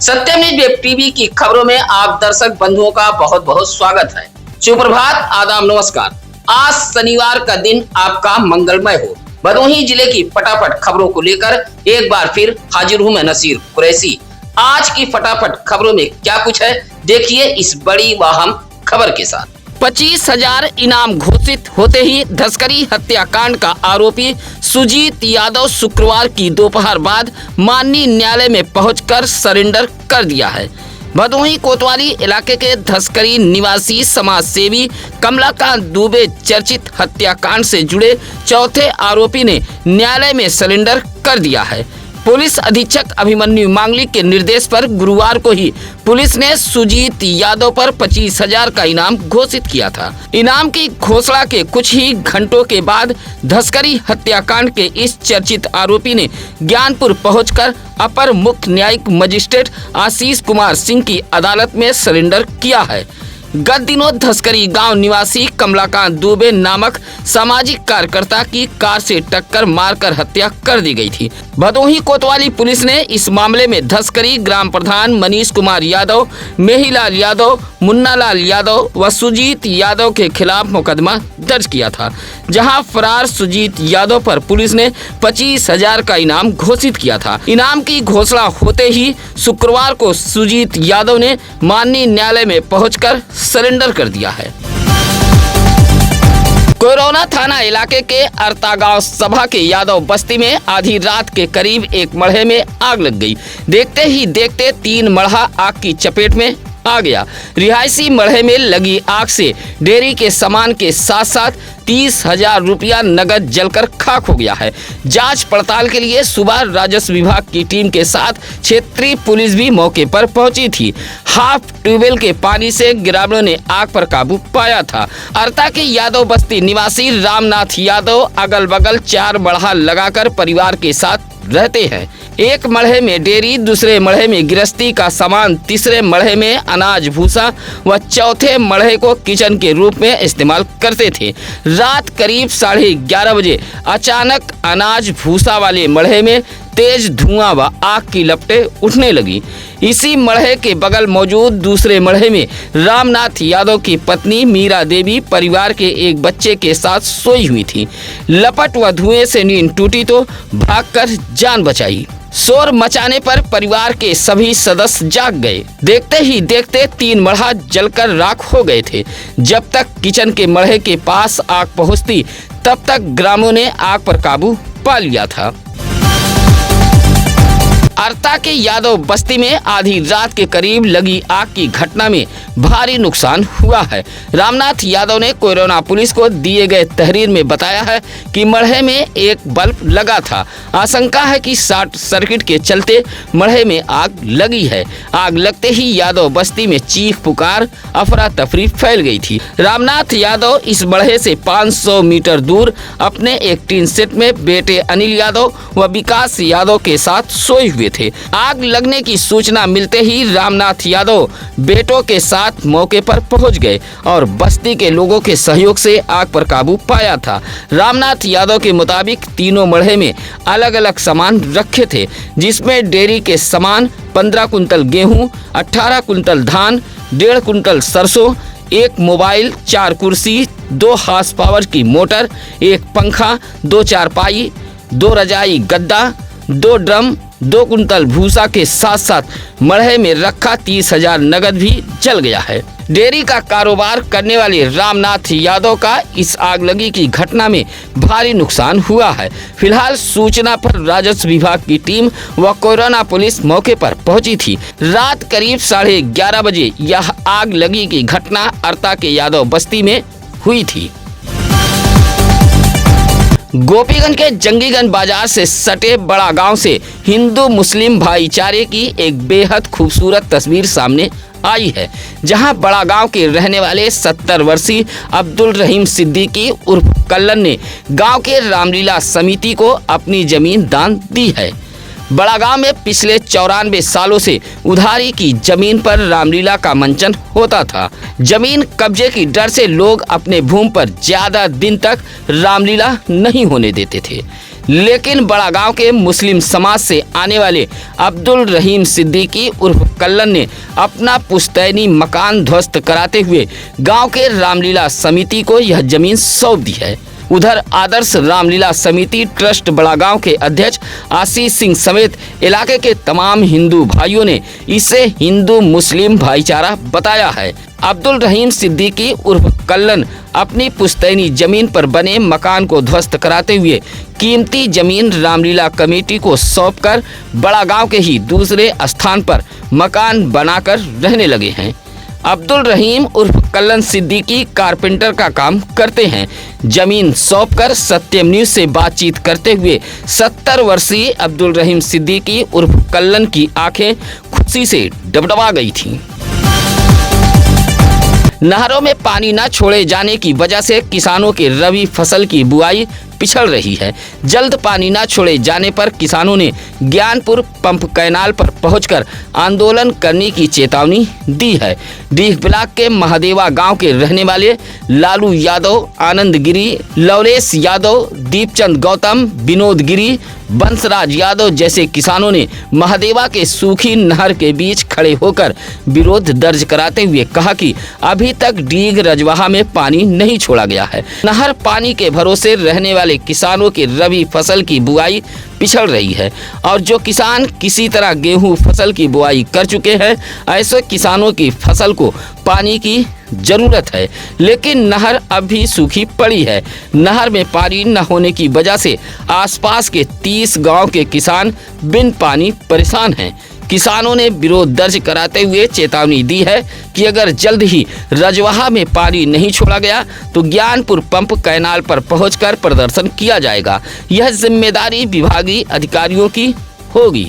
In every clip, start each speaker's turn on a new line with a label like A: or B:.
A: सत्यम news web TV की खबरों में आप दर्शक बंधुओं का बहुत बहुत स्वागत है। सुप्रभात, आदाब, नमस्कार। आज शनिवार का दिन आपका मंगलमय हो। भदोही जिले की फटाफट खबरों को लेकर एक बार फिर हाजिर हूं मैं नसीर कुरैशी। आज की फटाफट खबरों में क्या कुछ है, देखिए इस बड़ी व अहम खबर के साथ। 25,000 इनाम घोषित होते ही धसकरी हत्याकांड का आरोपी सुजीत यादव शुक्रवार की दोपहर बाद माननीय न्यायालय में पहुंचकर सरेंडर कर दिया है। भदोही कोतवाली इलाके के धसकरी निवासी समाज सेवी कमलाकांत दुबे चर्चित हत्याकांड से जुड़े चौथे आरोपी ने न्यायालय में सरेंडर कर दिया है। पुलिस अधीक्षक अभिमन्यु मांगलिक के निर्देश पर गुरुवार को ही पुलिस ने सुजीत यादव पर 25,000 का इनाम घोषित किया था। इनाम की घोषणा के कुछ ही घंटों के बाद धसकरी हत्याकांड के इस चर्चित आरोपी ने ज्ञानपुर पहुंचकर अपर मुख्य न्यायिक मजिस्ट्रेट आशीष कुमार सिंह की अदालत में सरेंडर किया है। गत दिनों धसकरी गांव निवासी कमलाकांत दुबे नामक सामाजिक कार्यकर्ता की कार से टक्कर मारकर हत्या कर दी गई थी। भदोही कोतवाली पुलिस ने इस मामले में धसकरी ग्राम प्रधान मनीष कुमार यादव, मेहीलाल यादव, मुन्नालाल यादव व सुजीत यादव के खिलाफ मुकदमा दर्ज किया था, जहां फरार सुजीत यादव पर पुलिस ने 25,000 का इनाम घोषित किया था। इनाम की घोषणा होते ही शुक्रवार को सुजीत यादव ने माननीय न्यायालय में पहुंचकर सरेंडर कर दिया है। कोरोना थाना इलाके के अरता गांव सभा के यादव बस्ती में आधी रात के करीब एक मढ़े में आग लग गई। देखते ही देखते 3 मढ़ा आग की चपेट में आ गया। रिहायशी मढ़े में लगी आग से डेयरी के सामान के साथ साथ 30,000 रुपया नगद जलकर खाक हो गया है। जांच पड़ताल के लिए सुबह राजस्व विभाग की टीम के साथ क्षेत्रीय पुलिस भी मौके पर पहुंची थी। हाफ ट्यूबवेल के पानी से ग्रामीणों ने आग पर काबू पाया था। अरता के यादव बस्ती निवासी रामनाथ यादव अगल बगल 4 मढ़ा लगाकर परिवार के साथ रहते हैं। एक मढ़े में डेयरी, दूसरे मढ़े में गृहस्थी का सामान, तीसरे मढ़े में अनाज भूसा व चौथे मढ़े को किचन के रूप में इस्तेमाल करते थे। रात करीब 11:30 बजे अचानक अनाज भूसा वाले मढ़े में तेज धुआं व आग की लपटें उठने लगी। इसी मढ़े के बगल मौजूद दूसरे मढ़े में रामनाथ यादव की पत्नी मीरा देवी परिवार के एक बच्चे के साथ सोई हुई थी। लपट व धुएं से नींद टूटी तो भागकर जान बचाई। शोर मचाने पर परिवार के सभी सदस्य जाग गए। देखते ही देखते 3 मढ़ा जलकर राख हो गए थे। जब तक किचन के मढ़े के पास आग पहुंचती तब तक ग्रामीणों ने आग पर काबू पा लिया था। अरता के यादव बस्ती में आधी रात के करीब लगी आग की घटना में भारी नुकसान हुआ है। रामनाथ यादव ने कोरोना पुलिस को दिए गए तहरीर में बताया है कि मढ़े में एक बल्ब लगा था। आशंका है कि शॉर्ट सर्किट के चलते मढ़े में आग लगी है। आग लगते ही यादव बस्ती में चीख पुकार, अफरा तफरी फैल गई थी। रामनाथ यादव इस मढ़े से 500 मीटर दूर अपने एक टीन सेट में बेटे अनिल यादव व विकास यादव के साथ सोए हुए थे। आग लगने की सूचना मिलते ही रामनाथ यादव बेटों के साथ मौके पर पहुंच गए और बस्ती के लोगों के सहयोग से आग पर काबू पाया था। रामनाथ यादव के मुताबिक तीनों मढ़े में अलग अलग सामान रखे थे, जिसमें डेयरी के सामान 15 कुंतल गेहूं, 18 कुंतल धान, 1.5 कुंतल सरसों, 1 मोबाइल, 4 कुर्सी, 2 हॉर्स पावर की मोटर, 1 पंखा, 2 चारपाई, 2 रजाई गद्दा, 2 ड्रम, 2 कुंतल भूसा के साथ साथ मढ़े में रखा 30,000 नगद भी जल गया है। डेयरी का कारोबार करने वाले रामनाथ यादव का इस आगलगी की घटना में भारी नुकसान हुआ है। फिलहाल सूचना पर राजस्व विभाग की टीम व कोरोना पुलिस मौके पर पहुंची थी। रात करीब 11:30 बजे यह आगलगी की घटना अरता के यादव बस्ती में हुई थी। गोपीगंज के जंगीगंज बाजार से सटे बड़ा गांव से हिंदू मुस्लिम भाईचारे की एक बेहद खूबसूरत तस्वीर सामने आई है, जहां बड़ा गांव के रहने वाले 70 वर्षीय अब्दुल रहीम सिद्दीकी उर्फ कल्लन ने गांव के रामलीला समिति को अपनी जमीन दान दी है। बड़ा गांव में पिछले 94 सालों से उधारी की जमीन पर रामलीला का मंचन होता था। जमीन कब्जे की डर से लोग अपने भूमि पर ज्यादा दिन तक रामलीला नहीं होने देते थे। लेकिन बड़ा गांव के मुस्लिम समाज से आने वाले अब्दुल रहीम सिद्दीकी उर्फ कल्लन ने अपना पुश्तैनी मकान ध्वस्त कराते हुए गांव के रामलीला समिति को यह जमीन सौंप दी है। उधर आदर्श रामलीला समिति ट्रस्ट बड़ा गांव के अध्यक्ष आशीष सिंह समेत इलाके के तमाम हिंदू भाइयों ने इसे हिंदू मुस्लिम भाईचारा बताया है। अब्दुल रहीम सिद्दीकी उर्फ कल्लन अपनी पुश्तैनी जमीन पर बने मकान को ध्वस्त कराते हुए कीमती जमीन रामलीला कमेटी को सौंपकर बड़ा गांव के ही दूसरे स्थान पर मकान बनाकर रहने लगे हैं। अब्दुल रहीम उर्फ कल्लन सिद्दीकी कारपेंटर का काम करते हैं। जमीन सौंपकर सत्यम न्यूज से बातचीत करते हुए 70 वर्षीय अब्दुल रहीम सिद्दीकी उर्फ कल्लन की आंखें खुशी से डबडबा गई थीं। नहरों में पानी न छोड़े जाने की वजह से किसानों के रबी फसल की बुआई पिछड़ रही है। जल्द पानी न छोड़े जाने पर किसानों ने ज्ञानपुर पंप कैनाल पर पहुंचकर आंदोलन करने की चेतावनी दी है। डीह ब्लॉक के महादेवा गांव के रहने वाले लालू यादव, आनंद गिरी, लवलेश यादव, दीपचंद गौतम, विनोद गिरी, बंसराज यादव जैसे किसानों ने महादेवा के सूखी नहर के बीच खड़े होकर विरोध दर्ज कराते हुए कहा कि अभी तक डीग रजवाहा में पानी नहीं छोड़ा गया है। नहर पानी के भरोसे रहने वाले किसानों की रबी फसल की बुआई पिछड़ रही है और जो किसान किसी तरह गेहूं फसल की बुआई कर चुके हैं, ऐसे किसानों की फसल को पानी की जरूरत है, लेकिन नहर अब भी सूखी पड़ी है। नहर में पानी न होने की वजह से आसपास के 30 गांव के किसान बिन पानी परेशान हैं। किसानों ने विरोध दर्ज कराते हुए चेतावनी दी है कि अगर जल्द ही रजवाहा में पानी नहीं छोड़ा गया तो ज्ञानपुर पंप कैनाल पर पहुंचकर प्रदर्शन किया जाएगा। यह जिम्मेदारी विभागीय अधिकारियों की होगी।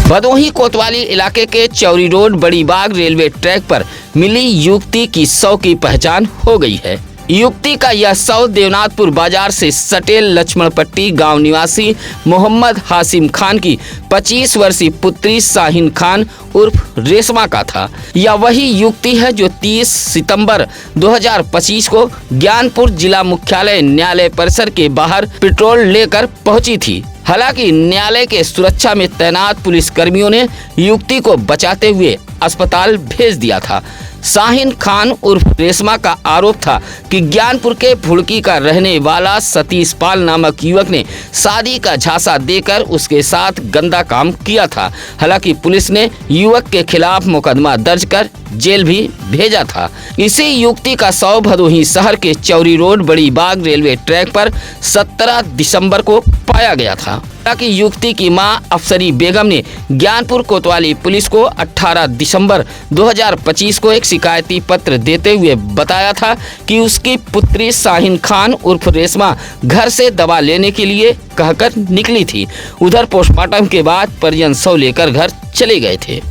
A: भदोही कोतवाली इलाके के चौरी रोड बड़ी बाग रेलवे ट्रैक पर मिली युवती की शव की पहचान हो गई है। युवती का यह शव देवनाथपुर बाजार से सटे लक्ष्मणपट्टी गांव निवासी मोहम्मद हाशिम खान की 25 वर्षीय पुत्री शाहीन खान उर्फ रेशमा का था। यह वही युवती है जो 30 सितंबर 2025 को ज्ञानपुर जिला मुख्यालय न्यायालय परिसर के बाहर पेट्रोल लेकर पहुंची थी। हालांकि न्यायालय के सुरक्षा में तैनात पुलिस कर्मियों ने युवती को बचाते हुए अस्पताल भेज दिया था। शाहीन खान उर्फ रेशमा का आरोप था कि ज्ञानपुर के भुड़की का रहने वाला सतीश पाल नामक युवक ने शादी का झांसा देकर उसके साथ गंदा काम किया था। हालांकि पुलिस ने युवक के खिलाफ मुकदमा दर्ज कर जेल भी भेजा था। इसी युवती का शव भदोही शहर के चौरी रोड बड़ी बाग रेलवे ट्रैक पर 17 दिसंबर को पाया गया था। हालांकि युवती की मां अफसरी बेगम ने ज्ञानपुर कोतवाली पुलिस को 18 दिसंबर 2025 को एक शिकायती पत्र देते हुए बताया था कि उसकी पुत्री शाहीन खान उर्फ रेशमा घर से दवा लेने के लिए कहकर निकली थी। उधर पोस्टमार्टम के बाद परिजन शव लेकर घर चले गए थे।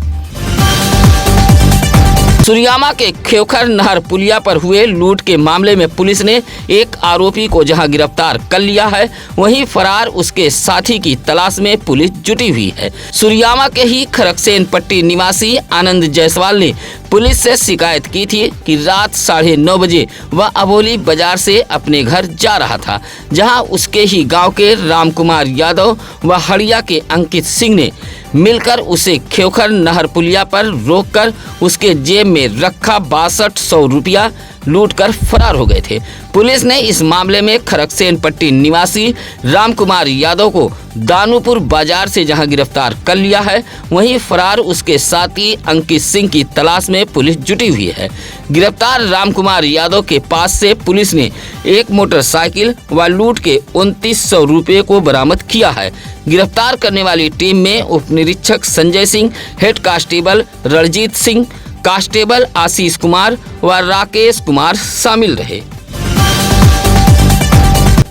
A: सुरियामा के खेवखर नहर पुलिया पर हुए लूट के मामले में पुलिस ने एक आरोपी को जहां गिरफ्तार कर लिया है, वहीं फरार उसके साथी की तलाश में पुलिस जुटी हुई है। सुरियामा के ही खरकसेन पट्टी निवासी आनंद जायसवाल ने पुलिस से शिकायत की थी कि रात 9:30 बजे वह अबोली बाजार से अपने घर जा रहा था, जहां उसके ही गांव के रामकुमार यादव व हड़िया के अंकित सिंह ने मिलकर उसे खेवखर नहर पुलिया पर रोककर उसके जेब में रखा 6200 रुपया लूटकर फरार हो गए थे। पुलिस ने इस मामले में खरकसेन पट्टी निवासी रामकुमार यादव को दानूपुर बाजार से जहां गिरफ्तार कर लिया है, वहीं फरार उसके साथी अंकित सिंह की तलाश में पुलिस जुटी हुई है। गिरफ्तार रामकुमार यादव के पास से पुलिस ने एक मोटरसाइकिल व लूट के 2900 रुपये को बरामद किया है। गिरफ्तार करने वाली टीम में उप निरीक्षक Sanjay Singh, head constable Ranjit Singh, constable Ashish Kumar व राकेश कुमार शामिल रहे।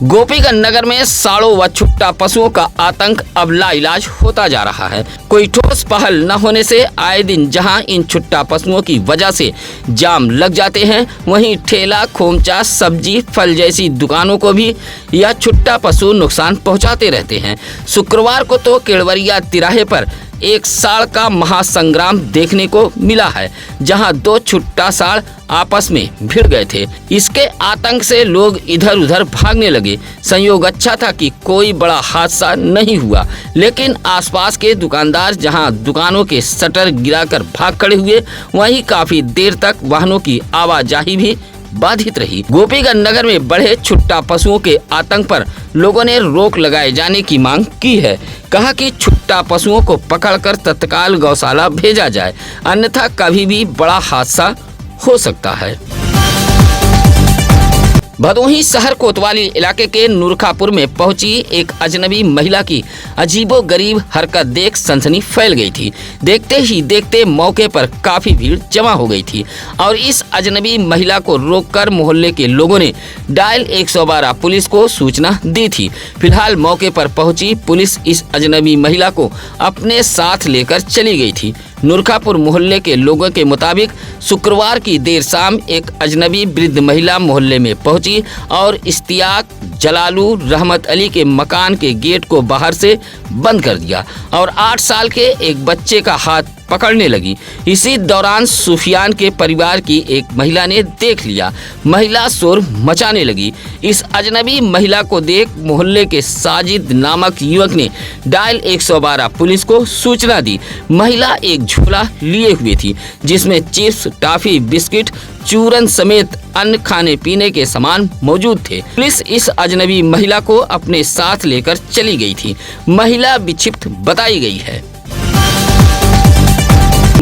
A: गोपीगंज नगर में सांडों व छुट्टा पशुओं का आतंक अब लाइलाज होता जा रहा है। कोई ठोस पहल न होने से आए दिन जहां इन छुट्टा पशुओं की वजह से जाम लग जाते हैं, वहीं ठेला, खोमचा, सब्जी, फल जैसी दुकानों को भी यह छुट्टा पशु नुकसान पहुंचाते रहते हैं। शुक्रवार को तो केवड़िया तिराहे पर एक साड़ का महासंग्राम देखने को मिला है, जहां दो छुट्टा साड़ आपस में भिड़ गए थे। इसके आतंक से लोग इधर उधर भागने लगे। संयोग अच्छा था कि कोई बड़ा हादसा नहीं हुआ, लेकिन आसपास के दुकानदार जहां दुकानों के शटर गिराकर भाग खड़े हुए, वहीं काफी देर तक वाहनों की आवाजाही भी बाधित रही। गोपीगंज नगर में बढ़े छुट्टा पशुओं के आतंक पर लोगों ने रोक लगाए जाने की मांग की है। कहा कि छुट्टा पशुओं को पकड़कर तत्काल गौशाला भेजा जाए, अन्यथा कभी भी बड़ा हादसा हो सकता है। भदोही शहर कोतवाली इलाके के नूरखापुर में पहुंची एक अजनबी महिला की अजीबोगरीब हरकत देख सनसनी फैल गई थी। देखते ही देखते मौके पर काफी भीड़ जमा हो गई थी और इस अजनबी महिला को रोककर मोहल्ले के लोगों ने डायल 112 पुलिस को सूचना दी थी। फिलहाल मौके पर पहुंची पुलिस इस अजनबी महिला को अपने साथ लेकर चली गई थी। नूरखापुर मोहल्ले के लोगों के मुताबिक शुक्रवार की देर शाम एक अजनबी वृद्ध महिला मोहल्ले में पहुंची और इश्तियाक जलालू रहमत अली के मकान के गेट को बाहर से बंद कर दिया और 8 साल के एक बच्चे का हाथ पकड़ने लगी। इसी दौरान सुफियान के परिवार की एक महिला ने देख लिया। महिला शोर मचाने लगी। इस अजनबी महिला को देख मोहल्ले के साजिद नामक युवक ने डायल 112 पुलिस को सूचना दी। महिला एक झोला लिए हुए थी, जिसमें चिप्स, टॉफी, बिस्किट, चूरन समेत अन्य खाने पीने के सामान मौजूद थे। पुलिस इस अजनबी महिला को अपने साथ लेकर चली गई थी। महिला विक्षिप्त बताई गई है।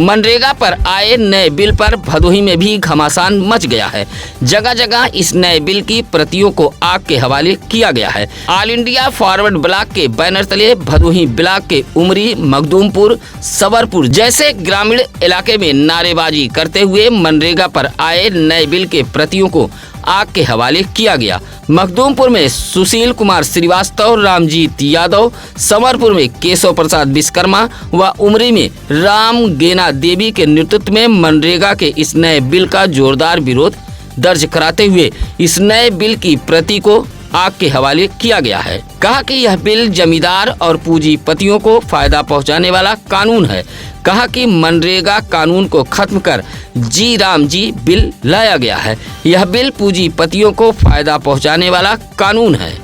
A: मनरेगा पर आए नए बिल पर भदोही में भी घमासान मच गया है। जगह जगह इस नए बिल की प्रतियों को आग के हवाले किया गया है। ऑल इंडिया फॉरवर्ड ब्लॉक के बैनर तले भदोही ब्लॉक के उमरी, मखदूमपुर, सबरपुर जैसे ग्रामीण इलाके में नारेबाजी करते हुए मनरेगा पर आए नए बिल के प्रतियों को आग के हवाले किया गया। मखदूमपुर में सुशील कुमार श्रीवास्तव, रामजीत यादव, समरपुर में केशव प्रसाद विश्वकर्मा व उमरी में राम गेना देवी के नेतृत्व में मनरेगा के इस नए बिल का जोरदार विरोध दर्ज कराते हुए इस नए बिल की प्रति को आग के हवाले किया गया है। कहा कि यह बिल जमींदार और पूंजीपतियों को फायदा पहुंचाने वाला कानून है। कहा कि मनरेगा कानून को खत्म कर जी राम जी बिल लाया गया है। यह बिल पूंजीपतियों को फायदा पहुंचाने वाला कानून है।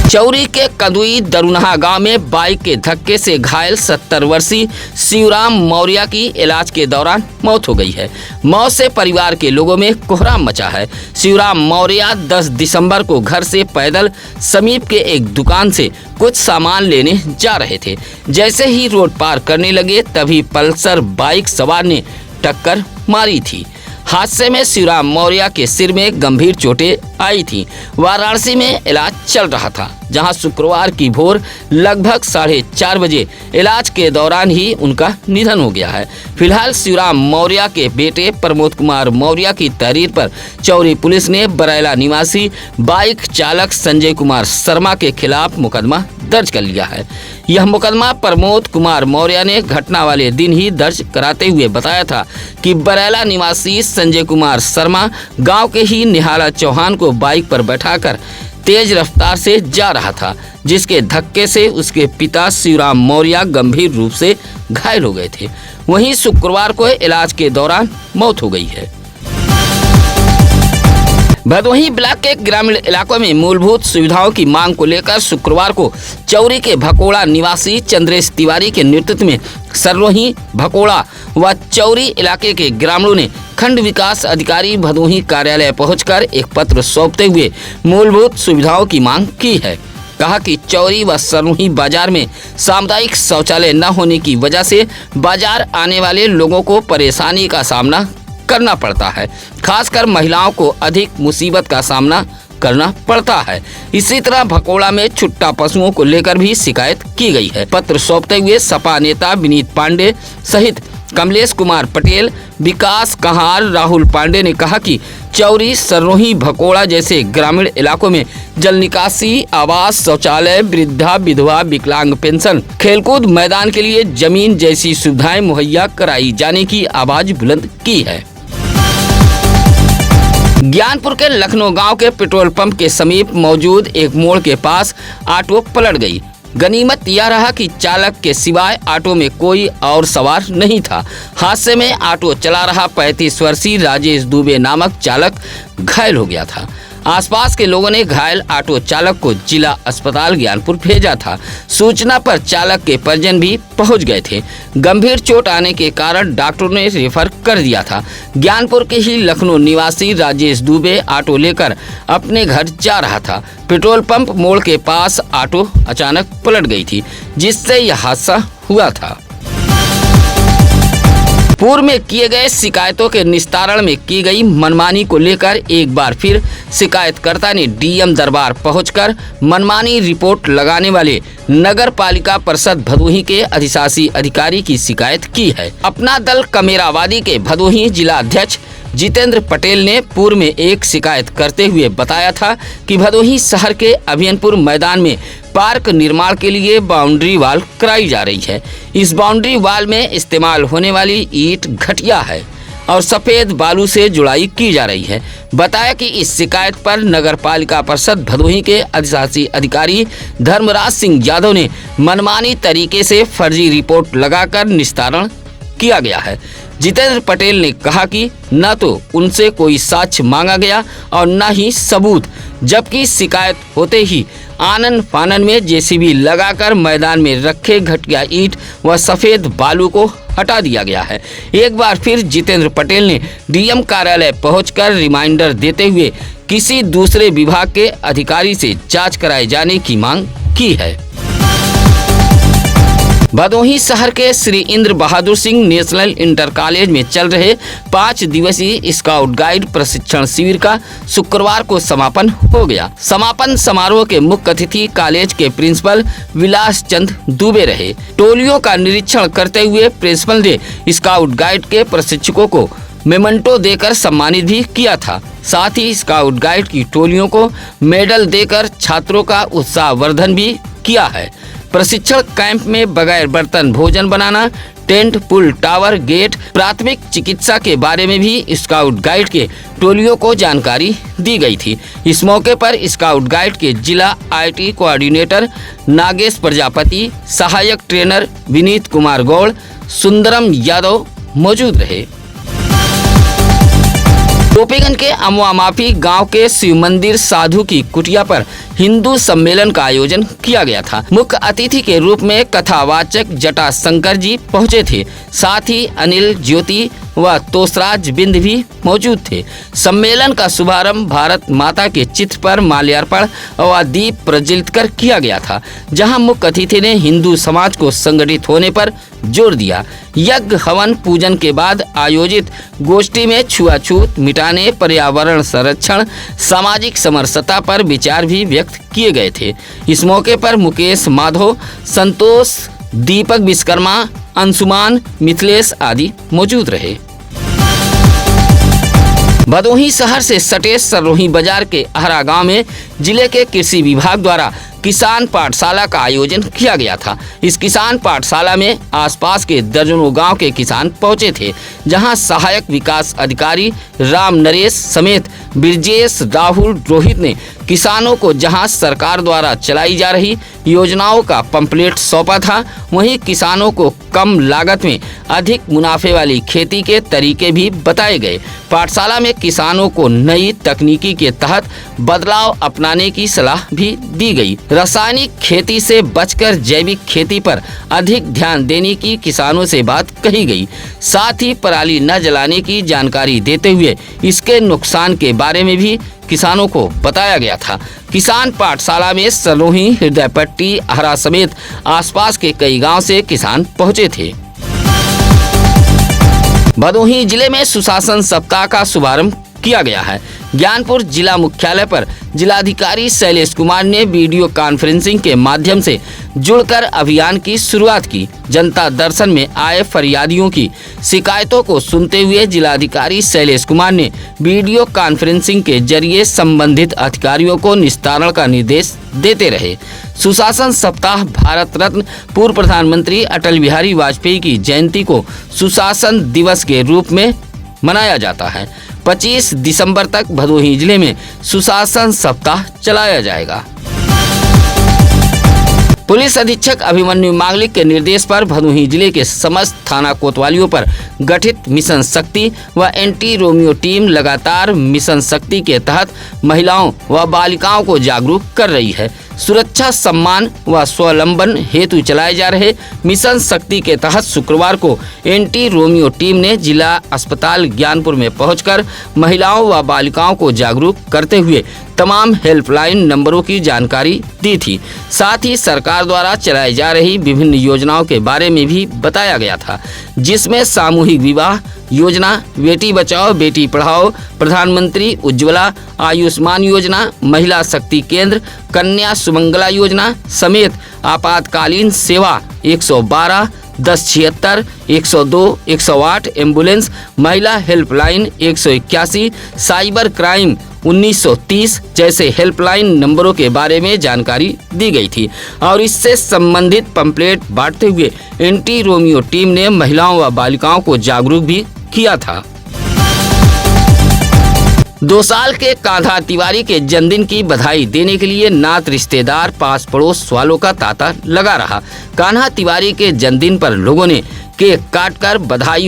A: चौरी के कंदुई दरुनहा गांव में बाइक के धक्के से घायल 70 वर्षीय शिवराम मौर्य की इलाज के दौरान मौत हो गई है। मौत से परिवार के लोगों में कोहराम मचा है। शिवराम मौर्य 10 दिसंबर को घर से पैदल समीप के एक दुकान से कुछ सामान लेने जा रहे थे। जैसे ही रोड पार करने लगे तभी पल्सर बाइक सवार ने टक्कर मारी थी। हादसे में शिवराम मौर्य के सिर में गंभीर चोटें आई थी। वाराणसी में इलाज चल रहा था, जहां शुक्रवार की भोर लगभग 4:30 बजे इलाज के दौरान ही उनका निधन हो गया है। फिलहाल शिवराम मौर्य के बेटे प्रमोद कुमार मौर्य की तहरीर पर चौरी पुलिस ने बरैला निवासी बाइक चालक संजय कुमार शर्मा के खिलाफ मुकदमा दर्ज कर लिया है। यह मुकदमा प्रमोद कुमार मौर्य ने घटना वाले दिन ही दर्ज कराते हुए बताया था कि बरैला निवासी संजय कुमार शर्मा गांव के ही निहाला चौहान को बाइक पर बैठाकर तेज रफ्तार से जा रहा था, जिसके धक्के से उसके पिता शिवराम मौर्य गंभीर रूप से घायल हो गए थे। वहीं शुक्रवार को इलाज के दौरान मौत हो गई है। भदोही ब्लॉक के ग्रामीण इलाकों में मूलभूत सुविधाओं की मांग को लेकर शुक्रवार को चौरी के भकोड़ा निवासी चंद्रेश तिवारी के नेतृत्व में सररोही, भकोड़ा व चौरी इलाके के ग्रामीणों ने खंड विकास अधिकारी भदोही कार्यालय पहुंचकर एक पत्र सौंपते हुए मूलभूत सुविधाओं की मांग की है। कहा कि चौरी व सररोही बाजार में सामुदायिक शौचालय न होने की वजह से बाजार आने वाले लोगों को परेशानी का सामना करना पड़ता है। खासकर महिलाओं को अधिक मुसीबत का सामना करना पड़ता है। इसी तरह भकोड़ा में छुट्टा पशुओं को लेकर भी शिकायत की गई है। पत्र सौंपते हुए सपा नेता विनीत पांडे सहित कमलेश कुमार पटेल, विकास कहार, राहुल पांडे ने कहा कि चौरी, सररोही, भकोड़ा जैसे ग्रामीण इलाकों में जल निकासी, आवास, शौचालय, वृद्धा विधवा विकलांग पेंशन, खेलकूद मैदान के लिए जमीन जैसी सुविधाएं मुहैया कराई जाने की आवाज बुलंद की है। ज्ञानपुर के लखनऊ गांव के पेट्रोल पंप के समीप मौजूद एक मोड़ के पास ऑटो पलट गई। गनीमत यह रहा कि चालक के सिवाय ऑटो में कोई और सवार नहीं था। हादसे में ऑटो चला रहा 35 वर्षीय राजेश दुबे नामक चालक घायल हो गया था। आसपास के लोगों ने घायल ऑटो चालक को जिला अस्पताल ज्ञानपुर भेजा था। सूचना पर चालक के परिजन भी पहुंच गए थे। गंभीर चोट आने के कारण डॉक्टरों ने रेफर कर दिया था। ज्ञानपुर के ही लखनऊ निवासी राजेश दुबे ऑटो लेकर अपने घर जा रहा था। पेट्रोल पंप मोड़ के पास ऑटो अचानक पलट गई थी, जिससे यह हादसा हुआ था। पूर्व में किए गए शिकायतों के निस्तारण में की गई मनमानी को लेकर एक बार फिर शिकायतकर्ता ने डीएम दरबार पहुंचकर मनमानी रिपोर्ट लगाने वाले नगर पालिका परिषद भदोही के अधिशासी अधिकारी की शिकायत की है। अपना दल कमेरावादी के भदोही जिला अध्यक्ष जितेंद्र पटेल ने पूर्व में एक शिकायत करते हुए बताया था कि भदोही शहर के अभियनपुर मैदान में पार्क निर्माण के लिए बाउंड्री वॉल कराई जा रही है। इस बाउंड्री वॉल में इस्तेमाल होने वाली ईंट घटिया है और सफेद बालू से जुड़ाई की जा रही है। बताया कि इस शिकायत पर नगर पालिका परिषद भदोही के अधिशासी अधिकारी धर्मराज सिंह यादव ने मनमानी तरीके से फर्जी रिपोर्ट लगाकर निस्तारण किया गया है। जितेंद्र पटेल ने कहा कि न तो उनसे कोई साक्ष्य मांगा गया और न ही सबूत, जबकि शिकायत होते ही आनन फानन में जेसीबी लगाकर मैदान में रखे घटिया ईंट व सफेद बालू को हटा दिया गया है। एक बार फिर जितेंद्र पटेल ने डीएम कार्यालय पहुंचकर रिमाइंडर देते हुए किसी दूसरे विभाग के अधिकारी से जांच कराए जाने की मांग की है। भदोही शहर के Shri Indra Bahadur Singh national inter college में चल रहे 5 दिवसीय स्काउट गाइड प्रशिक्षण शिविर का शुक्रवार को समापन हो गया। समापन समारोह के मुख्य अतिथि कॉलेज के प्रिंसिपल विलास चंद दुबे रहे। टोलियों का निरीक्षण करते हुए प्रिंसिपल ने स्काउट गाइड के प्रशिक्षकों को मेमेंटो देकर सम्मानित भी किया था। साथ ही स्काउट गाइड की टोलियों को मेडल देकर छात्रों का उत्साहवर्धन भी किया है। प्रशिक्षण कैंप में बगैर बर्तन भोजन बनाना, टेंट, पुल, टावर, गेट, प्राथमिक चिकित्सा के बारे में भी स्काउट गाइड के टोलियों को जानकारी दी गई थी। इस मौके पर स्काउट गाइड के जिला आईटी कोऑर्डिनेटर नागेश प्रजापति, सहायक ट्रेनर विनीत कुमार गौड़, सुंदरम यादव मौजूद रहे। टोपीगंज के अमवा माफी गांव के शिव मंदिर साधु की कुटिया पर हिंदू सम्मेलन का आयोजन किया गया था। मुख्य अतिथि के रूप में कथावाचक जटा शंकर जी पहुंचे थे। साथ ही अनिल, ज्योति व तोसराज बिंद भी मौजूद थे। सम्मेलन का शुभारंभ भारत माता के चित्र पर माल्यार्पण व दीप प्रज्वलित कर किया गया था, जहां मुख्य अतिथि ने हिंदू समाज को संगठित होने पर जोर दिया। यज्ञ हवन पूजन के बाद आयोजित गोष्ठी में छुआछूत मिटाने, पर्यावरण संरक्षण, सामाजिक समरसता पर विचार भी व्यक्त किए गए थे। इस मौके पर मुकेश माधव, संतोष, दीपक विश्वकर्मा, अंशुमान, मिथिलेश आदि मौजूद रहे। भदोही शहर से सटे सरोही बाजार के अहरा गांव में जिले के कृषि विभाग द्वारा किसान पाठशाला का आयोजन किया गया था। इस किसान पाठशाला में आसपास के दर्जनों गांव के किसान पहुंचे थे, जहां सहायक विकास अधिकारी राम नरेश समेत ब्रजेश, राहुल, रोहित ने किसानों को जहां सरकार द्वारा चलाई जा रही योजनाओं का पंपलेट सौंपा था, वहीं किसानों को कम लागत में अधिक मुनाफे वाली खेती के तरीके भी बताए गए। पाठशाला में किसानों को नई तकनीकी के तहत बदलाव अपनाने की सलाह भी दी गई। रासायनिक खेती से बचकर जैविक खेती पर अधिक ध्यान देने की किसानों से बात कही गई। साथ ही पराली न जलाने की जानकारी देते हुए इसके नुकसान के बारे में भी किसानों को बताया गया था। किसान पाठशाला में सरोही, हृदयपट्टी, अहरा समेत आसपास के कई गांव से किसान पहुंचे थे। भदोही जिले में सुशासन सप्ताह का शुभारंभ किया गया है। ज्ञानपुर जिला मुख्यालय पर जिलाधिकारी शैलेश कुमार ने वीडियो कॉन्फ्रेंसिंग के माध्यम से जुड़कर अभियान की शुरुआत की। जनता दर्शन में आए फरियादियों की शिकायतों को सुनते हुए जिलाधिकारी शैलेश कुमार ने वीडियो कॉन्फ्रेंसिंग के जरिए संबंधित अधिकारियों को निस्तारण का निर्देश देते रहे। सुशासन सप्ताह भारत रत्न पूर्व प्रधानमंत्री अटल बिहारी वाजपेयी की जयंती को सुशासन दिवस के रूप में मनाया जाता है। 25 दिसंबर तक भदोही जिले में सुशासन सप्ताह चलाया जाएगा। पुलिस अधीक्षक अभिमन्यु मांगलिक के निर्देश पर भदोही जिले के समस्त थाना कोतवालियों पर गठित मिशन शक्ति व एंटी रोमियो टीम लगातार मिशन शक्ति के तहत महिलाओं व बालिकाओं को जागरूक कर रही है। सुरक्षा, सम्मान व स्वावलंबन हेतु चलाए जा रहे मिशन शक्ति के तहत शुक्रवार को एंटी रोमियो टीम ने जिला अस्पताल ज्ञानपुर में पहुंचकर महिलाओं व बालिकाओं को जागरूक करते हुए तमाम हेल्पलाइन नंबरों की जानकारी दी थी। साथ ही सरकार द्वारा चलाई जा रही विभिन्न योजनाओं के बारे में भी बताया गया था, जिसमें सामूहिक विवाह योजना, बेटी बचाओ बेटी पढ़ाओ, प्रधानमंत्री उज्ज्वला आयुष्मान योजना, महिला शक्ति केंद्र, कन्या सुमंगला योजना समेत आपातकालीन सेवा 112, 1076, 102, 108, एम्बुलेंस, महिला हेल्पलाइन 181, साइबर क्राइम 1930 जैसे हेल्पलाइन नंबरों के बारे में जानकारी दी गई थी और इससे संबंधित पंपलेट बांटते हुए एंटी रोमियो टीम ने महिलाओं व बालिकाओं को जागरूक भी किया था। 2 साल के कान्हा तिवारी के जन्मदिन की बधाई देने के लिए नात रिश्तेदार, पास पड़ोस वालों का तांता लगा रहा। कान्हा तिवारी के जन्मदिन पर लोगों ने केक काटकर बधाई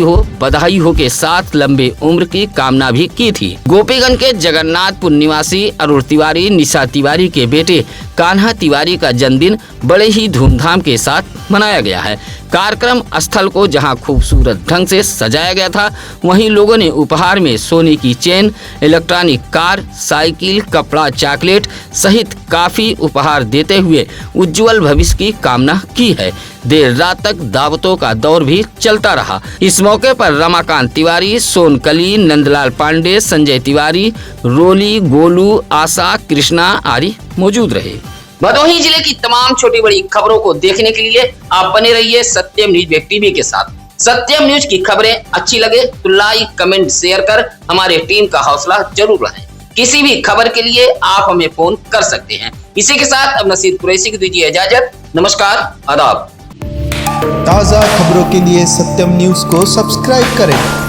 A: हो के साथ लंबे उम्र की कामना भी की थी। गोपीगंज के जगन्नाथपुर निवासी अरुण तिवारी, निशा तिवारी के बेटे कान्हा तिवारी का जन्मदिन बड़े ही धूमधाम के साथ मनाया गया है। कार्यक्रम स्थल को जहां खूबसूरत ढंग से सजाया गया था, वहीं लोगों ने उपहार में सोने की चेन, इलेक्ट्रॉनिक कार, साइकिल, कपड़ा, चॉकलेट सहित काफी उपहार देते हुए उज्जवल भविष्य की कामना की है। देर रात तक दावतों का दौर भी चलता रहा। इस मौके पर रमाकांत तिवारी, सोनकली, नंदलाल पांडे, संजय तिवारी, रोली, गोलू, आशा, कृष्णा आदि मौजूद रहे। भदोही जिले की तमाम छोटी बड़ी खबरों को देखने के लिए आप बने रहिए सत्यम न्यूज वेब टीवी के साथ। सत्यम न्यूज की खबरें अच्छी लगे तो लाइक, कमेंट, शेयर कर हमारे टीम का हौसला जरूर बढ़ाएं। किसी भी खबर के लिए आप हमें फोन कर सकते हैं। इसी के साथ अब नसीर कुरैशी को दीजिए इजाजत। नमस्कार, आदाब।
B: ताज़ा खबरों के लिए सत्यम न्यूज़ को सब्सक्राइब करें।